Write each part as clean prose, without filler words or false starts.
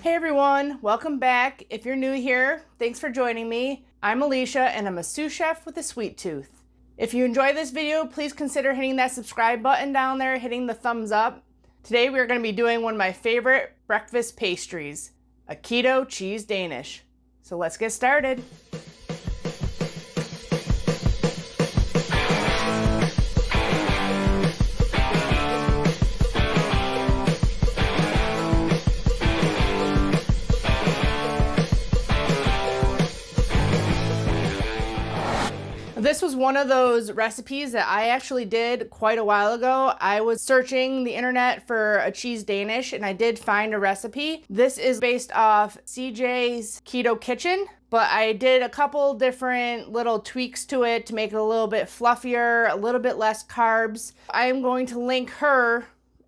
Hey everyone, welcome back. If you're new here, thanks for joining me. I'm Alicia and I'm a sous chef with a sweet tooth. If you enjoy this video, please consider hitting that subscribe button down there, hitting the thumbs up. Today we're going to be doing one of my favorite breakfast pastries, a keto cheese Danish. So let's get started. This was one of those recipes that I actually did quite a while ago. I was searching the internet for a cheese Danish and I did find a recipe. This is based off CJ's Keto Kitchen, but I did a couple different little tweaks to it to make it a little bit fluffier, a little bit less carbs. I am going to link her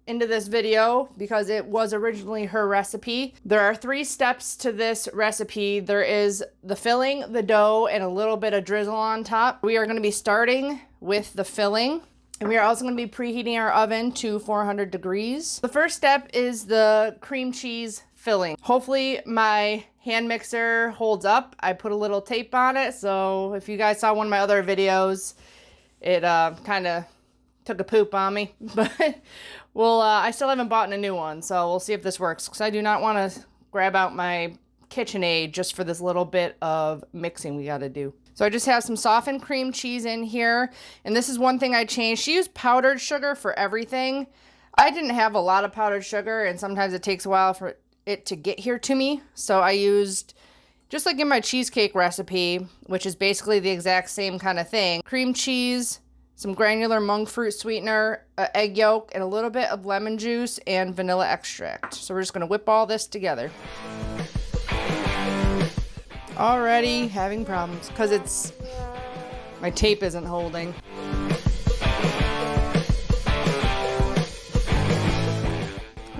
into this video because it was originally her recipe. There are 3 steps to this recipe. There is the filling, the dough, and a little bit of drizzle on top. We are going to be starting with the filling, and we are also going to be preheating our oven to 400 degrees. The first step is the cream cheese filling. Hopefully my hand mixer holds up. I put a little tape on it, so if you guys saw one of my other videos, it kind of took a poop on me, but well, I still haven't bought a new one, so we'll see if this works, because I do not want to grab out my KitchenAid just for this little bit of mixing we got to do. So I just have some softened cream cheese in here, and this is one thing I changed. She used powdered sugar for everything. I didn't have a lot of powdered sugar, and sometimes it takes a while for it to get here to me, so I used, just like in my cheesecake recipe, which is basically the exact same kind of thing, cream cheese, some granular monk fruit sweetener, egg yolk, and a little bit of lemon juice and vanilla extract. So we're just gonna whip all this together. Already having problems because my tape isn't holding.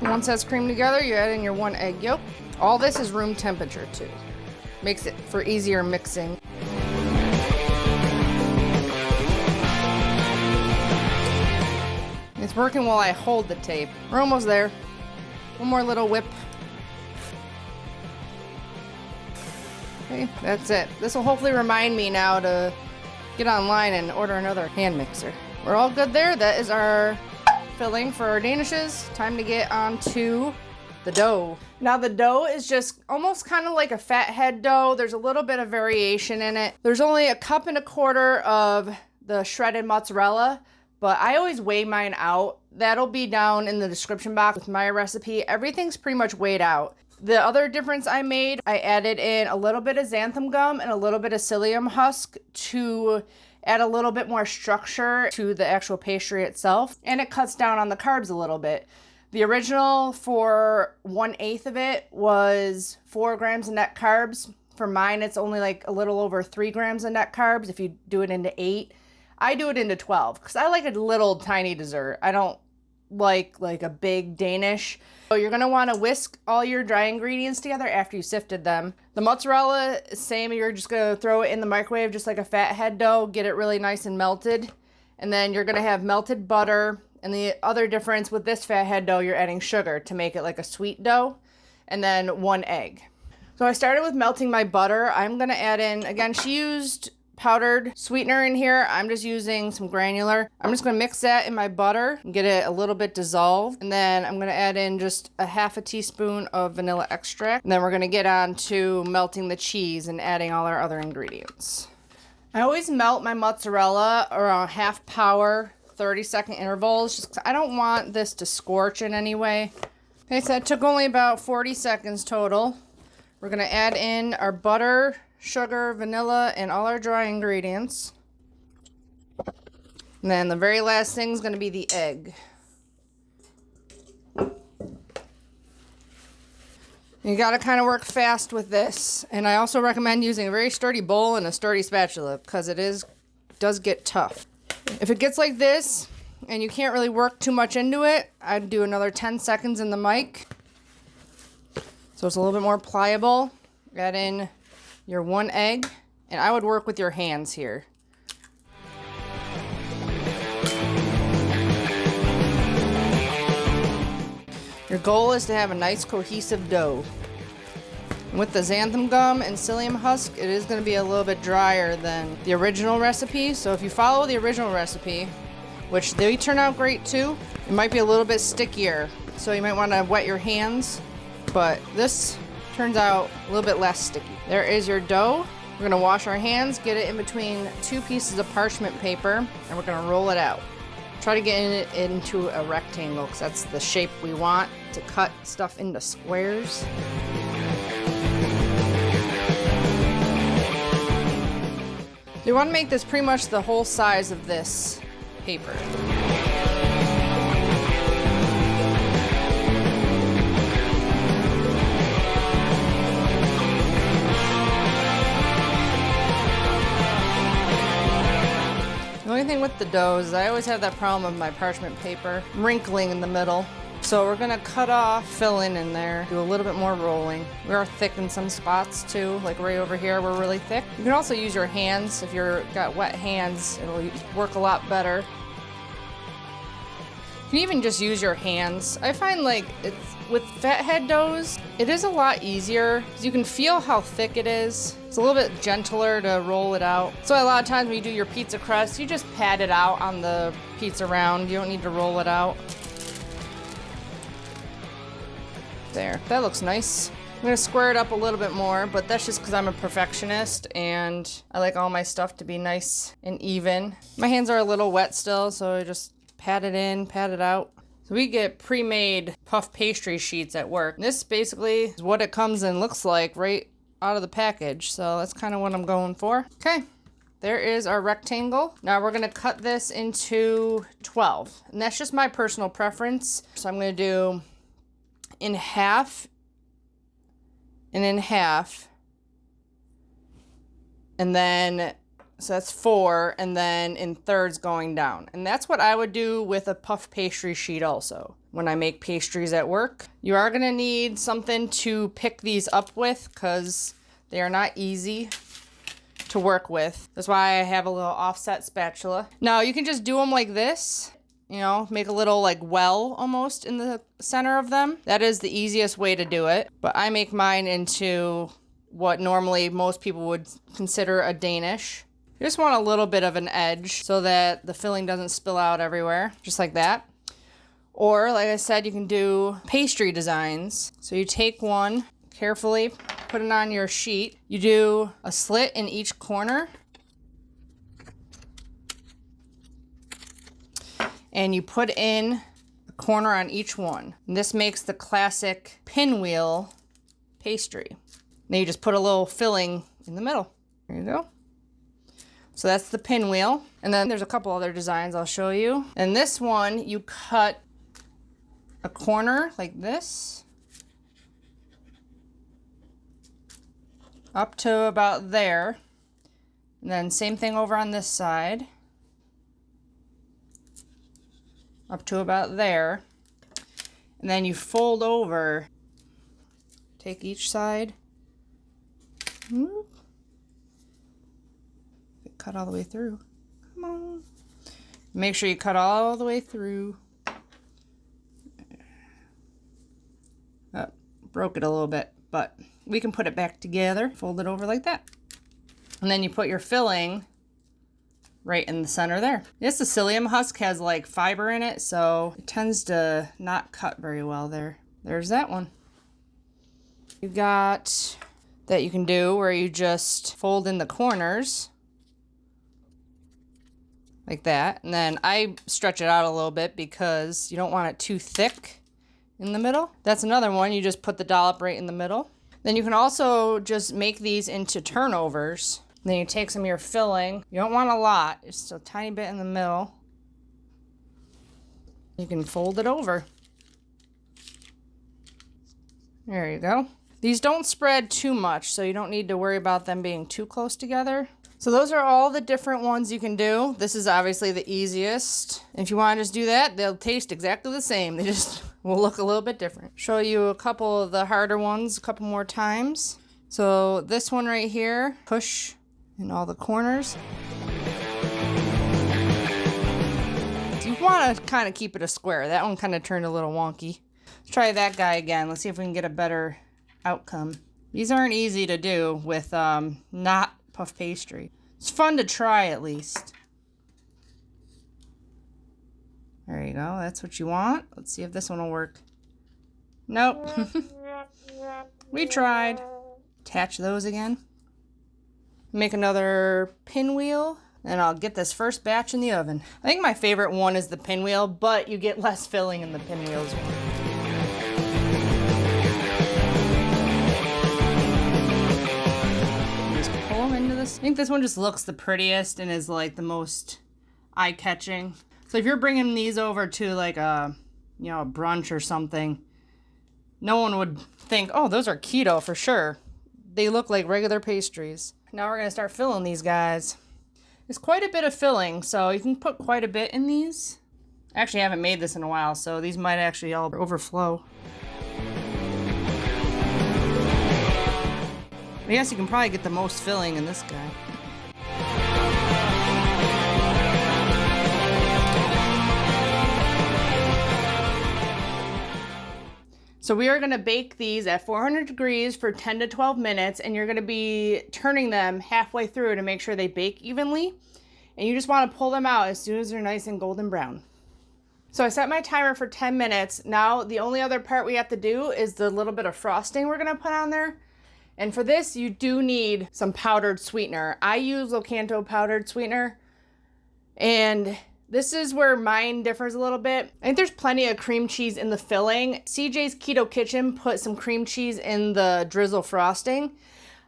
Once that's creamed together, you add in your 1 egg yolk. All this is room temperature too. Makes it for easier mixing. It's working while I hold the tape. We're almost there. One more little whip. Okay, that's it. This will hopefully remind me now to get online and order another hand mixer. We're all good there. That is our filling for our danishes. Time to get on to the dough. Now the dough is just almost kind of like a fathead dough. There's a little bit of variation in it. There's only 1.25 cups of the shredded mozzarella, but I always weigh mine out. That'll be down in the description box with my recipe. Everything's pretty much weighed out. The other difference I made, I added in a little bit of Xanthan Gum and a little bit of Psyllium Husk to add a little bit more structure to the actual pastry itself. And it cuts down on the carbs a little bit. The original for 1/8 of it was 4 grams of net carbs. For mine, it's only like a little over 3 grams of net carbs if you do it into 8. I do it into 12 because I like a little tiny dessert. I don't like a big Danish. So you're going to want to whisk all your dry ingredients together after you sifted them. The mozzarella, same. You're just going to throw it in the microwave just like a fathead dough. Get it really nice and melted. And then you're going to have melted butter. And the other difference with this fathead dough, you're adding sugar to make it like a sweet dough. And then 1 egg. So I started with melting my butter. I'm going to add in, again, she used powdered sweetener in here. I'm just using some granular. I'm just gonna mix that in my butter and get it a little bit dissolved. And then I'm gonna add in just 1/2 teaspoon of vanilla extract. And then we're gonna get on to melting the cheese and adding all our other ingredients. I always melt my mozzarella around half power, 30-second intervals, just 'cause I don't want this to scorch in any way. Okay, so that took only about 40 seconds total. We're gonna add in our butter, sugar, vanilla, and all our dry ingredients. And then the very last thing is going to be the egg. You got to kind of work fast with this. And I also recommend using a very sturdy bowl and a sturdy spatula because it does get tough. If it gets like this and you can't really work too much into it, I'd do another 10 seconds in the mic. So it's a little bit more pliable. Add in your 1 egg, and I would work with your hands here. Your goal is to have a nice cohesive dough. With the xanthan gum and psyllium husk, it is going to be a little bit drier than the original recipe. So if you follow the original recipe, which they turn out great too, it might be a little bit stickier. So you might want to wet your hands, but this turns out a little bit less sticky. There is your dough. We're gonna wash our hands, get it in between 2 pieces of parchment paper, and we're gonna roll it out. Try to get it into a rectangle, because that's the shape we want to cut stuff into squares. You want to make this pretty much the whole size of this paper. The only thing with the dough is I always have that problem of my parchment paper wrinkling in the middle. So we're gonna cut off, fill in there, do a little bit more rolling. We are thick in some spots too, like right over here we're really thick. You can also use your hands. If you've got wet hands, it'll work a lot better. You can even just use your hands. I find like with fathead doughs, it is a lot easier because you can feel how thick it is. It's a little bit gentler to roll it out. So a lot of times when you do your pizza crust, you just pat it out on the pizza round. You don't need to roll it out. There, that looks nice. I'm gonna square it up a little bit more, but that's just because I'm a perfectionist and I like all my stuff to be nice and even. My hands are a little wet still, so I just pat it in, pat it out. So we get pre-made puff pastry sheets at work. This basically is what it comes and looks like right out of the package. So that's kind of what I'm going for. Okay, there is our rectangle. Now we're gonna cut this into 12. And that's just my personal preference. So I'm gonna do in half and in half. And then so that's 4, and then in thirds going down. And that's what I would do with a puff pastry sheet also. When I make pastries at work, you are gonna need something to pick these up with because they are not easy to work with. That's why I have a little offset spatula. Now you can just do them like this, you know, make a little like well almost in the center of them. That is the easiest way to do it. But I make mine into what normally most people would consider a Danish. You just want a little bit of an edge so that the filling doesn't spill out everywhere, just like that. Or, like I said, you can do pastry designs. So you take one, carefully put it on your sheet. You do a slit in each corner. And you put in a corner on each one. And this makes the classic pinwheel pastry. Then you just put a little filling in the middle. There you go. So that's the pinwheel. And then there's a couple other designs I'll show you. And this one, you cut a corner like this up to about there. And then same thing over on this side. Up to about there. And then you fold over, take each side. Cut all the way through. Come on. Make sure you cut all the way through. Oh, broke it a little bit, but we can put it back together. Fold it over like that. And then you put your filling right in the center there. Yes, the psyllium husk has like fiber in it, so it tends to not cut very well there. There's that one. You got that you can do where you just fold in the corners. Like that. And then I stretch it out a little bit because you don't want it too thick in the middle. That's another one. You just put the dollop right in the middle. Then you can also just make these into turnovers. Then you take some of your filling. You don't want a lot. Just a tiny bit in the middle. You can fold it over. There you go. These don't spread too much, so you don't need to worry about them being too close together. So those are all the different ones you can do. This is obviously the easiest. If you want to just do that, they'll taste exactly the same. They just will look a little bit different. Show you a couple of the harder ones a couple more times. So this one right here, push in all the corners. So you want to kind of keep it a square. That one kind of turned a little wonky. Let's try that guy again. Let's see if we can get a better outcome. These aren't easy to do with not puff pastry. It's fun to try at least. There you go, that's what you want. Let's see if this one will work. Nope. We tried. Attach those again. Make another pinwheel, and I'll get this first batch in the oven. I think my favorite one is the pinwheel, but you get less filling in the pinwheels. Just pull them into this. I think this one just looks the prettiest and is like the most eye-catching. So if you're bringing these over to like a, you know, a brunch or something, no one would think, oh, those are keto for sure. They look like regular pastries. Now we're gonna start filling these guys. There's quite a bit of filling, so you can put quite a bit in these. I actually haven't made this in a while, so these might actually all overflow. I guess you can probably get the most filling in this guy. So we are gonna bake these at 400 degrees for 10 to 12 minutes, and you're gonna be turning them halfway through to make sure they bake evenly. And you just wanna pull them out as soon as they're nice and golden brown. So I set my timer for 10 minutes. Now the only other part we have to do is the little bit of frosting we're gonna put on there. And for this, you do need some powdered sweetener. I use Lakanto powdered sweetener, and this is where mine differs a little bit. I think there's plenty of cream cheese in the filling. CJ's Keto Kitchen put some cream cheese in the drizzle frosting.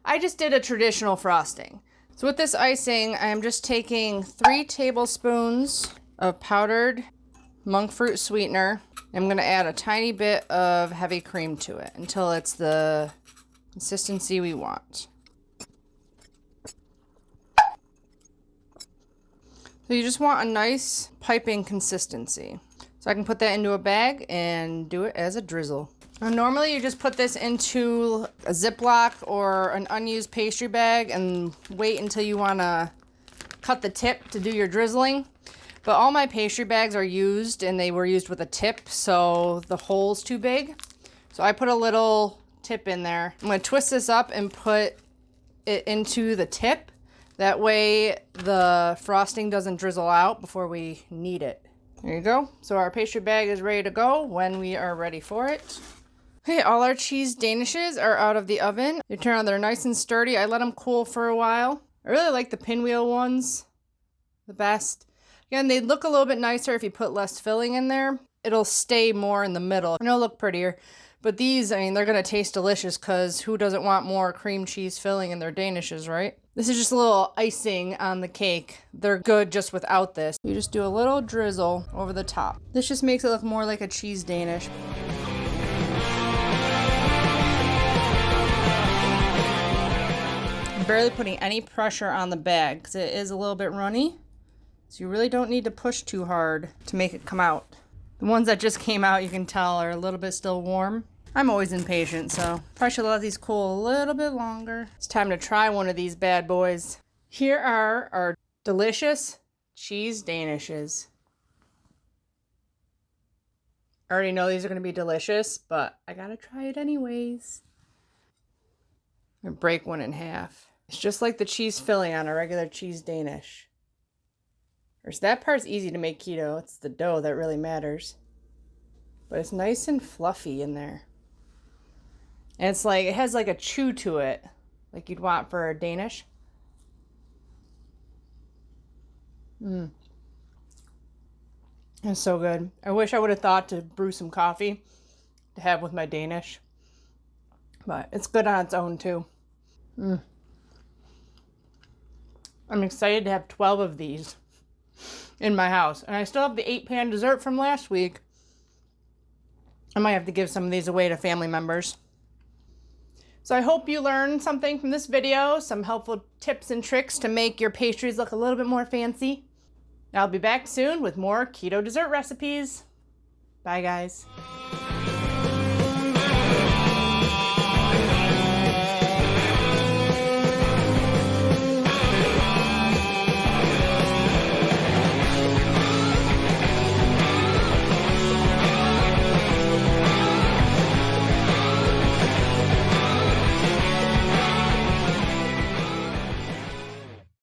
I just did a traditional frosting. So with this icing, I'm just taking 3 tablespoons of powdered monk fruit sweetener. I'm gonna add a tiny bit of heavy cream to it until it's the consistency we want. So you just want a nice piping consistency. So I can put that into a bag and do it as a drizzle. Now normally you just put this into a Ziploc or an unused pastry bag and wait until you want to cut the tip to do your drizzling. But all my pastry bags are used, and they were used with a tip, so the hole's too big. So I put a little tip in there. I'm going to twist this up and put it into the tip. That way the frosting doesn't drizzle out before we knead it. There you go. So our pastry bag is ready to go when we are ready for it. Okay, all our cheese danishes are out of the oven. They turn out, they're nice and sturdy. I let them cool for a while. I really like the pinwheel ones the best. Again, they look a little bit nicer if you put less filling in there. It'll stay more in the middle and it'll look prettier. But these, I mean, they're gonna taste delicious because who doesn't want more cream cheese filling in their danishes, right? This is just a little icing on the cake. They're good just without this. You just do a little drizzle over the top. This just makes it look more like a cheese danish. I'm barely putting any pressure on the bag because it is a little bit runny. So you really don't need to push too hard to make it come out. The ones that just came out, you can tell, are a little bit still warm. I'm always impatient, so probably should let these cool a little bit longer. It's time to try one of these bad boys. Here are our delicious cheese danishes. I already know these are going to be delicious, but I gotta try it anyways. I'm gonna break one in half. It's just like the cheese filling on a regular cheese danish. So that part's easy to make keto. It's the dough that really matters. But it's nice and fluffy in there. And it's like, it has like a chew to it, like you'd want for a Danish. It's so good. I wish I would have thought to brew some coffee to have with my Danish. But it's good on its own too. I'm excited to have 12 of these in my house. And I still have the 8-pan dessert from last week. I might have to give some of these away to family members. So I hope you learned something from this video, some helpful tips and tricks to make your pastries look a little bit more fancy. I'll be back soon with more keto dessert recipes. Bye guys.